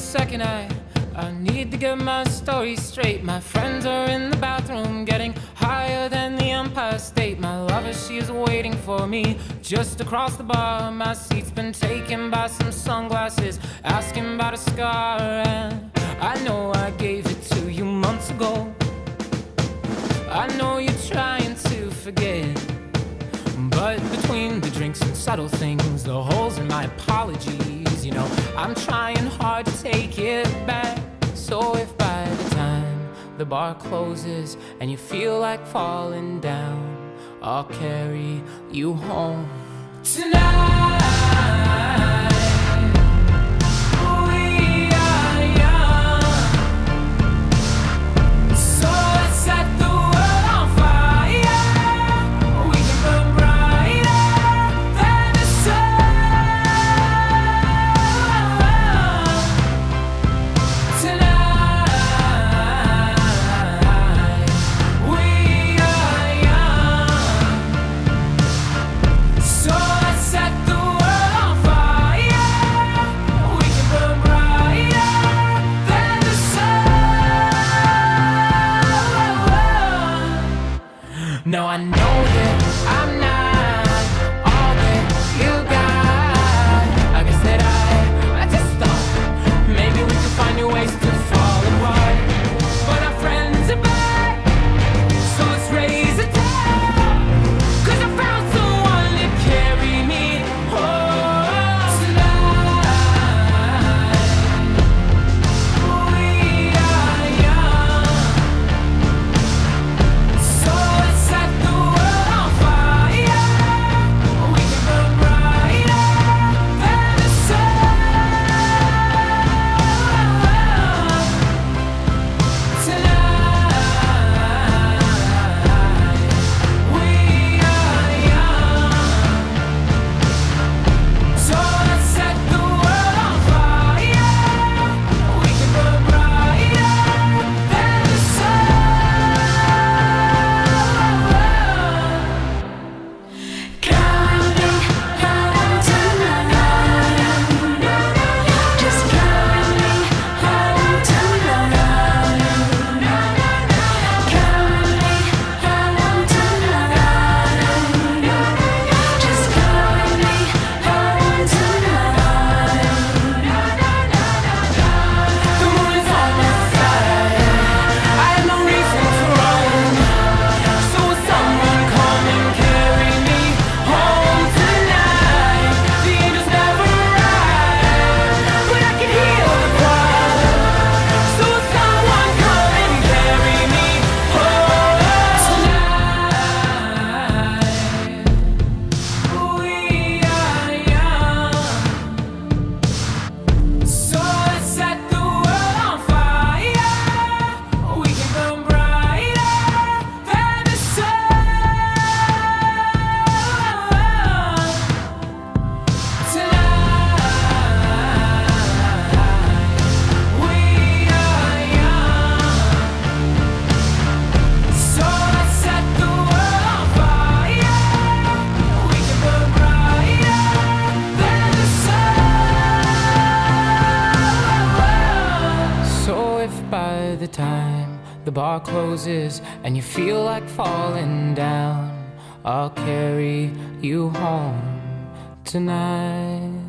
second. I need to get my story straight. My friends are in the bathroom getting higher than the Empire State. My lover, she is waiting for me just across the bar. My seat's been taken by some sunglasses asking about a scar. And I know I gave it to you months ago. I know you're trying to forget, but between the drinks and subtle things, the holes in my apologies, you know, I'm trying hard to take it back. So if by the time the bar closes and you feel like falling down, I'll carry you home tonight. No, I know that I'm not all that you got. I guess that I just thought maybe we could find new ways to fall apart. But our friends are back, so let's raise a toast, 'cause I found someone to carry me home tonight. We are young, so by the time the bar closes and you feel like falling down, I'll carry you home tonight.